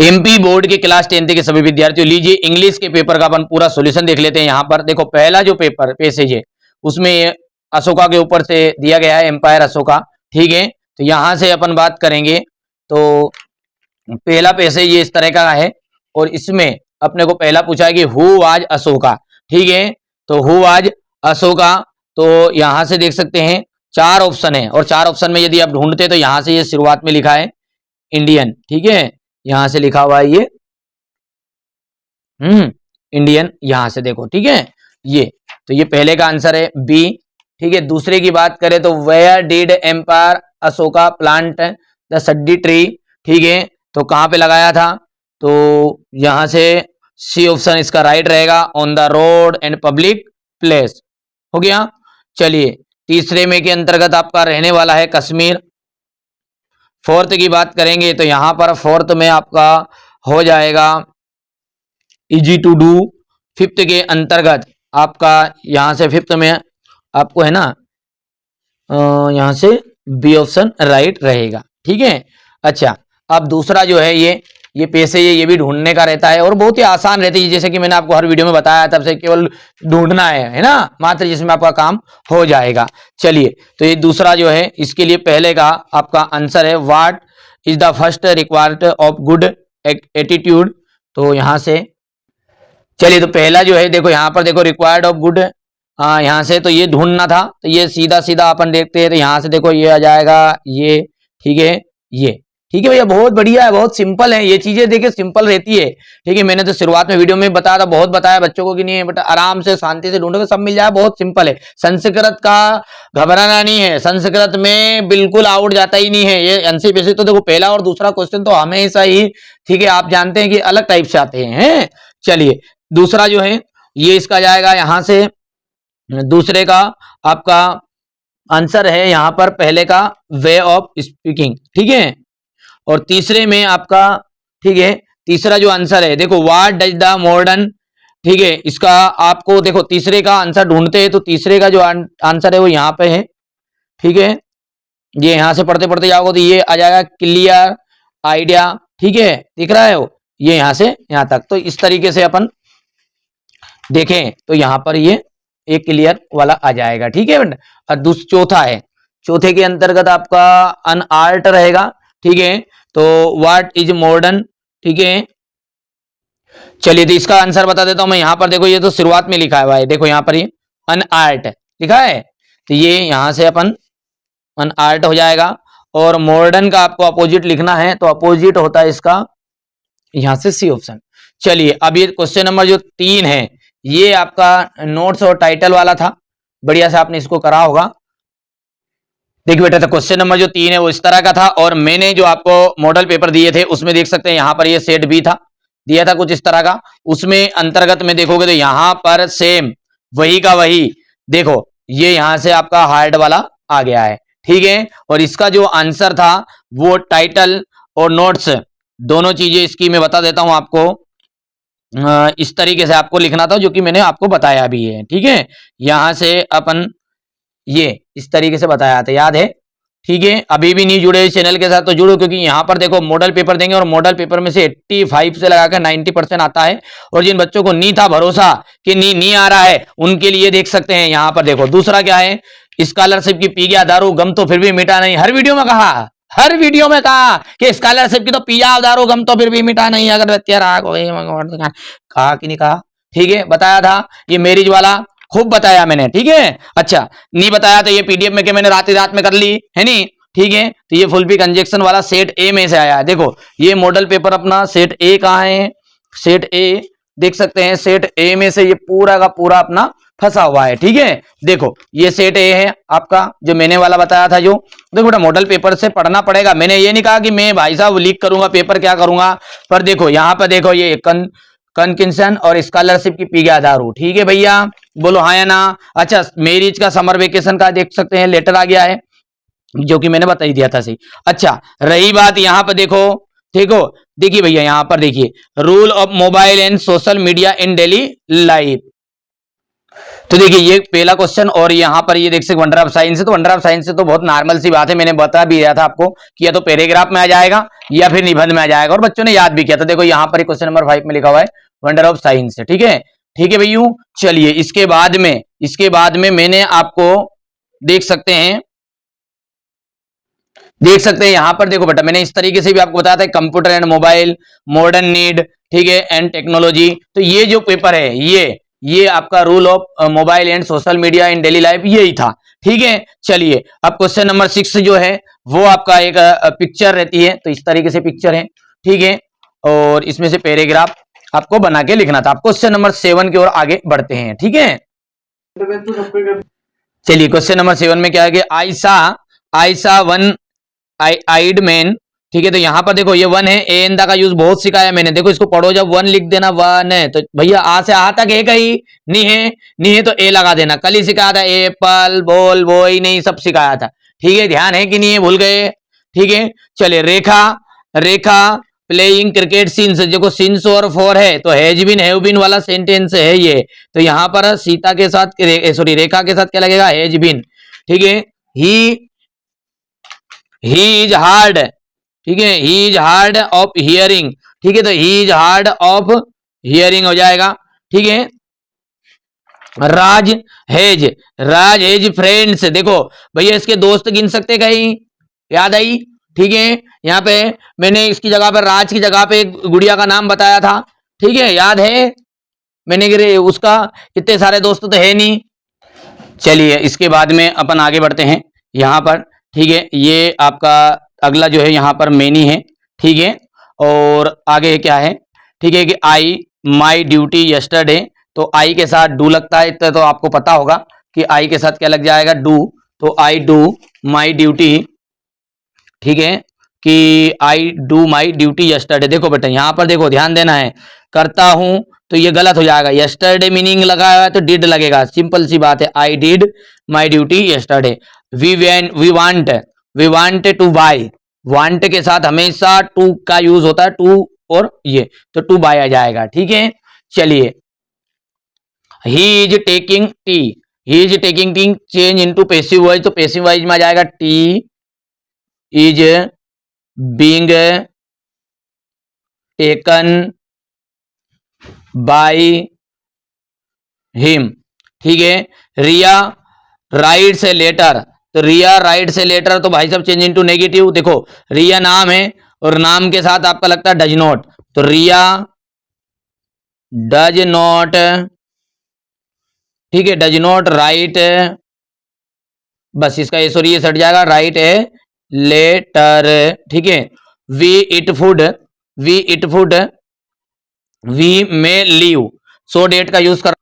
MP board के class 10th के सभी विद्यार्थियों, लीजिए इंग्लिश के पेपर का अपन पूरा सॉल्यूशन देख लेते हैं। यहाँ पर देखो पहला जो पेपर पैसेज है उसमें अशोका के ऊपर से दिया गया है, एम्पायर अशोका। ठीक है, तो यहां से अपन बात करेंगे तो पहला पैसेज ये इस तरह का है और इसमें अपने को पहला पूछा है कि हु वाज अशोका। ठीक है, तो हु वाज अशोका, तो यहां से देख सकते हैं 4 ऑप्शन है और 4 ऑप्शन में यदि आप ढूंढते तो यहां से ये शुरुआत में लिखा है इंडियन। ठीक है, यहां से लिखा हुआ है ये इंडियन, यहां से देखो। ठीक है, ये तो ये पहले का आंसर है बी। ठीक है, दूसरे की बात करें तो where did empire Ashoka plant the shady tree. ठीक है, तो कहां पे लगाया था, तो यहां से सी ऑप्शन इसका राइट रहेगा, on the road and public place. हो गया। चलिए तीसरे में के अंतर्गत आपका रहने वाला है कश्मीर। फोर्थ की बात करेंगे तो यहां पर फोर्थ में आपका हो जाएगा इजी टू डू। फिफ्थ के अंतर्गत आपका यहां से फिफ्थ में आपको है ना यहां से बी ऑप्शन राइट रहेगा। ठीक है, अच्छा अब दूसरा जो है ये पैसे ये भी ढूंढने का रहता है और बहुत ही आसान रहती है, जैसे कि मैंने आपको हर वीडियो में बताया, तब से केवल ढूंढना है ना, मात्र जिसमें आपका काम हो जाएगा। चलिए तो ये दूसरा जो है इसके लिए पहले का आपका आंसर है what is the first required of good attitude. तो यहां से चलिए तो पहला जो है देखो यहाँ पर देखो रिक्वायर्ड ऑफ गुड, यहाँ से तो ये ढूंढना था, तो ये सीधा सीधा अपन देखते हैं तो यहाँ से देखो ये आ जाएगा ये। ठीक है, ये ठीक है भैया, बहुत बढ़िया है, बहुत सिंपल है ये चीजें, देखिए सिंपल रहती है। ठीक है, मैंने तो शुरुआत में वीडियो में बताया था, बहुत बताया बच्चों को कि नहीं है, बट आराम से शांति से ढूंढोगे सब मिल जाए, बहुत सिंपल है। संस्कृत का घबराना नहीं है, संस्कृत में बिल्कुल आउट जाता ही नहीं है ये एनसीपीसी। तो देखो पहला और दूसरा क्वेश्चन तो हमेशा ही, ठीक है, आप जानते हैं कि अलग टाइप से आते हैं। चलिए दूसरा जो है ये इसका जाएगा यहां से, दूसरे का आपका आंसर है यहां पर पहले का वे ऑफ स्पीकिंग। ठीक है, और तीसरे में आपका, ठीक है, तीसरा जो आंसर है देखो व्हाट डज द मॉडर्न। ठीक है, इसका आपको देखो तीसरे का आंसर ढूंढते हैं तो तीसरे का जो आंसर है वो यहाँ पे है। ठीक है, ये यहां से पढ़ते पढ़ते जाओगे तो ये आ जाएगा क्लियर आइडिया। ठीक है, दिख रहा है वो, ये यहां से यहां तक। तो इस तरीके से अपन देखें तो यहां पर ये एक क्लियर वाला आ जाएगा। ठीक है, और चौथा है, चौथे के अंतर्गत आपका अन आर्ट रहेगा। ठीक है, तो व्हाट इज मॉडर्न। ठीक है, चलिए तो इसका आंसर बता देता हूं मैं। यहां पर देखो ये तो शुरुआत में लिखा हुआ है, देखो यहां पर ये अन आर्ट लिखा है, तो ये यहां से अपन अन आर्ट हो जाएगा। और मॉडर्न का आपको अपोजिट लिखना है तो अपोजिट होता है इसका यहां से सी ऑप्शन। चलिए अब ये क्वेश्चन नंबर जो 3 है ये आपका नोट्स और टाइटल वाला था, बढ़िया से आपने इसको करा होगा। देखिए बेटा, तो क्वेश्चन नंबर जो 3 है वो इस तरह का था और मैंने जो आपको मॉडल पेपर दिए थे उसमें देख सकते हैं यहाँ पर ये सेट बी था, दिया था कुछ इस तरह का। उसमें अंतर्गत में देखोगे तो यहाँ पर सेम वही का वही देखो ये यहाँ से आपका हार्ड वाला आ गया है। ठीक है, और इसका जो आंसर था वो टाइटल और नोट्स दोनों चीजें इसकी मैं बता देता हूं आपको। इस तरीके से आपको लिखना था जो कि मैंने आपको बताया भी है। ठीक है, यहां से अपन ये इस तरीके से बताया था, याद है। ठीक है, अभी भी नहीं जुड़े इस चैनल के साथ तो जुड़ो, क्योंकि यहाँ पर देखो मॉडल पेपर देंगे और मॉडल पेपर में से 85 से लगाकर 90% आता है। और जिन बच्चों को नहीं था भरोसा कि नहीं आ रहा है उनके लिए देख सकते हैं यहाँ पर देखो। दूसरा क्या है, स्कॉलरशिप की पी गया दारू गम तो फिर भी मिटा नहीं। हर वीडियो में कहा, हर वीडियो में कहा कि स्कॉलरशिप की तो पिया दारू गम तो फिर भी मिटा नहीं, अगर कहा कि नहीं कहा। ठीक है, बताया था ये मैरिज वाला, खूब बताया मैंने। ठीक है, अच्छा नहीं बताया तो ये पीडीएफ में के मैंने रात ही रात में कर ली है नहीं। ठीक है, तो ये फुल पी कंजक्शन वाला सेट ए में से आया है। देखो ये मॉडल पेपर अपना सेट ए कहाँ है, सेट ए देख सकते हैं, सेट ए में से ये पूरा का पूरा अपना फंसा हुआ है। ठीक है, देखो ये सेट ए है आपका जो मैंने वाला बताया था जो। देखो बेटा मॉडल पेपर से पढ़ना पड़ेगा, मैंने ये नहीं कहा कि मैं भाई साहब लीक करूंगा पेपर, क्या करूंगा, पर देखो यहाँ पर देखो ये कन्किंसन और स्कॉलरशिप की पी गया दारू। ठीक है भैया, बोलो हाँ या ना। अच्छा मैरिज का समर वेकेशन का देख सकते हैं लेटर आ गया है जो कि मैंने बता ही दिया था सही। अच्छा रही बात यहाँ पर देखो, देखो देखिए भैया यहाँ पर देखिए rule of mobile and social media in daily life. तो देखिए ये पहला क्वेश्चन, और यहाँ पर ये देख सकते वंडर ऑफ साइंस है, तो वंडर ऑफ साइंस से तो बहुत नॉर्मल सी बात है, मैंने बता भी दिया था आपको कि या तो पैराग्राफ में आ जाएगा या फिर निबंध में आ जाएगा, और बच्चों ने याद भी किया था। देखो यहाँ पर क्वेश्चन नंबर 5 में लिखा हुआ है वंडर ऑफ साइंस, ठीक है, ठीक है भैया। चलिए इसके बाद में मैंने आपको देख सकते हैं यहां पर देखो बेटा, मैंने इस तरीके से भी आपको बताया था computer and mobile, modern need, ठीक है, एंड टेक्नोलॉजी। तो ये जो पेपर है ये आपका rule of mobile and social media in daily life यही था, ठीक है। चलिए अब क्वेश्चन नंबर 6 जो है वो आपका एक पिक्चर रहती है, तो इस तरीके से पिक्चर है, ठीक है, और इसमें से पैराग्राफ आपको बना के लिखना था। आप क्वेश्चन नंबर 7 की ओर आगे बढ़ते हैं, ठीक है। चलिए क्वेश्चन नंबर 7 में क्या है कि आयसा वन आइड मैन, ठीक है। तो यहाँ पर देखो ये वन है, ए एन दा का यूज बहुत सिखाया मैंने, देखो इसको पढ़ो, जब वन लिख देना वन है तो भैया आ से आ तक है, कहीं नहीं है तो ए लगा देना। कल ही सिखाया था एप्पल बॉल बॉय, नहीं सब सिखाया था, ठीक है, ध्यान है कि नहीं है, भूल गए, ठीक है। चलिए रेखा प्लेइंग क्रिकेट सीन्स, देखो सीन्स और फॉर है तो हैज बीन हैव बीन वाला सेंटेंस है ये, तो यहाँ पर सीता के साथ रेखा के साथ क्या लगेगा, हैज बीन, ठीक है। ही इज हार्ड, ठीक है, he is hard of hearing, ठीक है, तो he is hard of hearing हो जाएगा, ठीक है। राज हेज फ्रेंड्स, देखो भैया इसके दोस्त गिन सकते कहीं, याद आई, ठीक है। यहाँ पे मैंने इसकी जगह पर राज की जगह पे एक गुड़िया का नाम बताया था, ठीक है, याद है मैंने, उसका इतने सारे दोस्त तो है नहीं। चलिए इसके बाद में अपन आगे बढ़ते हैं यहाँ पर, ठीक है। ये आपका अगला जो है यहाँ पर मेनी है, ठीक है, और आगे क्या है, ठीक है, कि आई माई ड्यूटी यस्टरडे, तो आई के साथ डू लगता है, इतना तो आपको पता होगा कि आई के साथ क्या लग जाएगा, डू, तो आई डू माई ड्यूटी, ठीक है, कि I do my duty yesterday. देखो बेटा यहाँ पर देखो ध्यान देना है, करता हूं तो ये गलत हो जाएगा, यस्टरडे मीनिंग लगा हुआ है तो डिड लगेगा, सिंपल सी बात है, I did my duty yesterday. We want to buy, want के साथ हमेशा टू का यूज होता है, टू और ये, तो टू बाय आ जाएगा, ठीक है। चलिए he is taking tea change into passive voice, तो पैसिव वॉइस में आ जाएगा T is being taken by him, ठीक है। रिया राइट्स ए लेटर, तो रिया राइट्स ए लेटर, तो भाई साहब चेंज इनटू नेगेटिव, देखो रिया नाम है और नाम के साथ आपका लगता है डज नॉट, तो रिया डज नॉट, ठीक है, डज नॉट राइट, बस इसका ये सॉरी ये सट जाएगा, राइट ए लेटर, ठीक है। We eat food we may live, so that का यूज कर।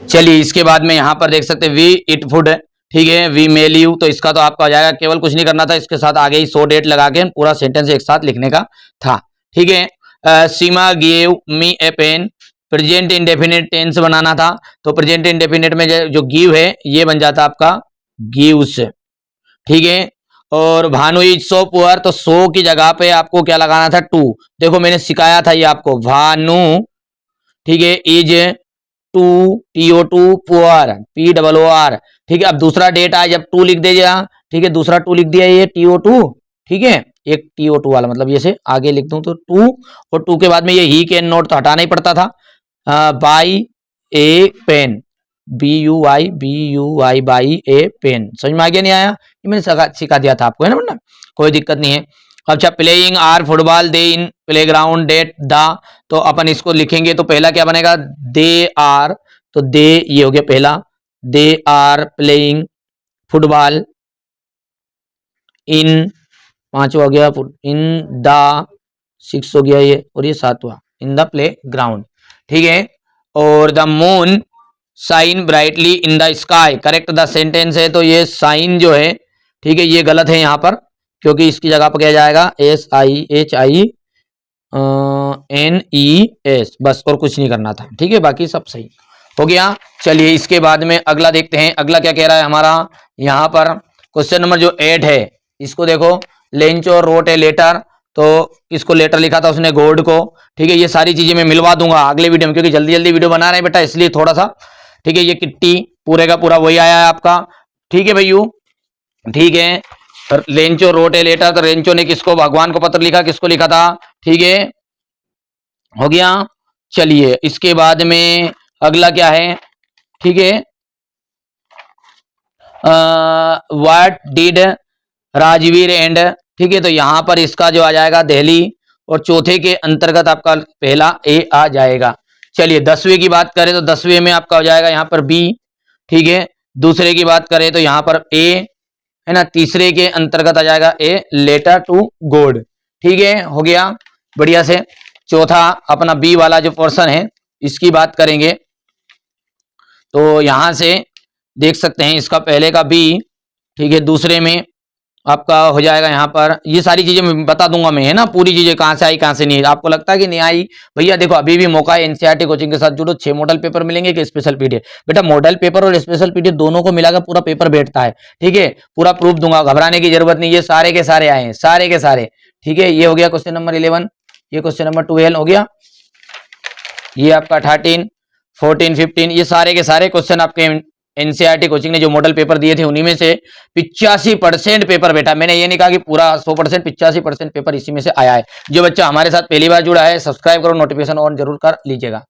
चलिए इसके बाद में यहां पर देख सकते हैं वी इट फूड, ठीक है, वी मे लीव, तो इसका तो आपका हो जाएगा, केवल कुछ नहीं करना था, इसके साथ आगे ही सो डेट लगा के पूरा सेंटेंस एक साथ लिखने का था, ठीक है। सीमा गिव मी ए पेन, प्रेजेंट इंडेफिनिट टेंस बनाना था, तो प्रेजेंट इंडेफिनिट में जो गिव है ये बन जाता आपका गिव्स, ठीक है। और भानु इज सो पुअर, तो सो की जगह पे आपको क्या लगाना था, टू, देखो मैंने सिखाया था ये आपको, भानु, ठीक है, is to T O to poor POOR, ठीक है। अब दूसरा डेट आए जब टू लिख दीजिएगा, ठीक है, दूसरा टू लिख दिया ये TO2, ठीक है, एक TO2 वाला, मतलब ये से आगे लिख दूं तो टू, और टू के बाद में ये ही कैन नॉट तो हटाना ही पड़ता था, buy a pen, BUI buy a pen, समझ में आ गया नहीं आया, ये मैंने सिखा दिया था आपको, है ना बेटा, कोई दिक्कत नहीं है। अच्छा playing are football they in playground that the, तो अपन इसको लिखेंगे तो पहला क्या बनेगा, दे आर, तो दे ये हो गया पहला, they are playing football in, पांचवा हो गया इन द, 6 हो गया ये, और ये 7वां इन द प्ले ग्राउंड, ठीक है। और the moon shine brightly in the sky, correct the sentence है, तो ये साइन जो है, ठीक है, ये गलत है यहाँ पर, क्योंकि इसकी जगह पर क्या जाएगा SIHINES, बस, और कुछ नहीं करना था, ठीक है, बाकी सब सही हो गया। चलिए इसके बाद में अगला देखते हैं, अगला क्या कह रहा है हमारा, यहाँ पर क्वेश्चन नंबर जो 8 है, इसको देखो, लेंचो रोट ए लेटर, तो इसको लेटर लिखा था उसने गॉड को, ठीक है। ये सारी चीजें मैं मिलवा दूंगा अगले वीडियो में, क्योंकि जल्दी जल्दी वीडियो बना रहे हैं बेटा, इसलिए थोड़ा सा, ठीक है, ये किट्टी पूरे का पूरा वही आया है आपका। ठीक है भैयू, ठीक है। रेंचो रोट ए लेटर, तो रेंचो ने किसको, भगवान को पत्र लिखा, किसको लिखा था, ठीक है, हो गया। चलिए इसके बाद में अगला क्या है, ठीक है, व्हाट डिड राजवीर एंड, ठीक है, तो यहां पर इसका जो आ जाएगा दिल्ली, और चौथे के अंतर्गत आपका पहला ए आ जाएगा। चलिए 10वें की बात करें तो 10वें में आपका हो जाएगा यहां पर बी, ठीक है। दूसरे की बात करें तो यहां पर ए है ना, तीसरे के अंतर्गत आ जाएगा ए लेटर टू गॉड, ठीक है, हो गया बढ़िया से। चौथा अपना बी वाला जो पोर्शन है इसकी बात करेंगे तो यहां से देख सकते हैं इसका पहले का बी, ठीक है, दूसरे में आपका हो जाएगा यहाँ पर, ये सारी चीजें मैं बता दूंगा मैं, है ना, पूरी चीजें कहां से आई कहां से नहीं। आपको लगता है कि नहीं आई, भैया देखो अभी भी मौका है, एनसीईआरटी कोचिंग के साथ जुड़ो, 6 मॉडल पेपर मिलेंगे कि स्पेशल पीडीएफ। बेटा मॉडल पेपर और स्पेशल पीडीएफ दोनों को मिलाकर पूरा पेपर बैठता है, ठीक है, पूरा प्रूफ दूंगा, घबराने की जरूरत नहीं, ये सारे के सारे आए हैं, सारे के सारे, ठीक है। ये हो गया क्वेश्चन नंबर 11, ये क्वेश्चन नंबर 12 हो गया, ये आपका 13, 14, 15, ये सारे के सारे क्वेश्चन आपके एनसीईआरटी कोचिंग ने जो मॉडल पेपर दिए थे उन्हीं में से 85% पेपर बेटा, मैंने ये नहीं कहा कि पूरा 100%, 85% पेपर इसी में से आया है। जो बच्चा हमारे साथ पहली बार जुड़ा है सब्सक्राइब करो, नोटिफिकेशन ऑन जरूर कर लीजिएगा।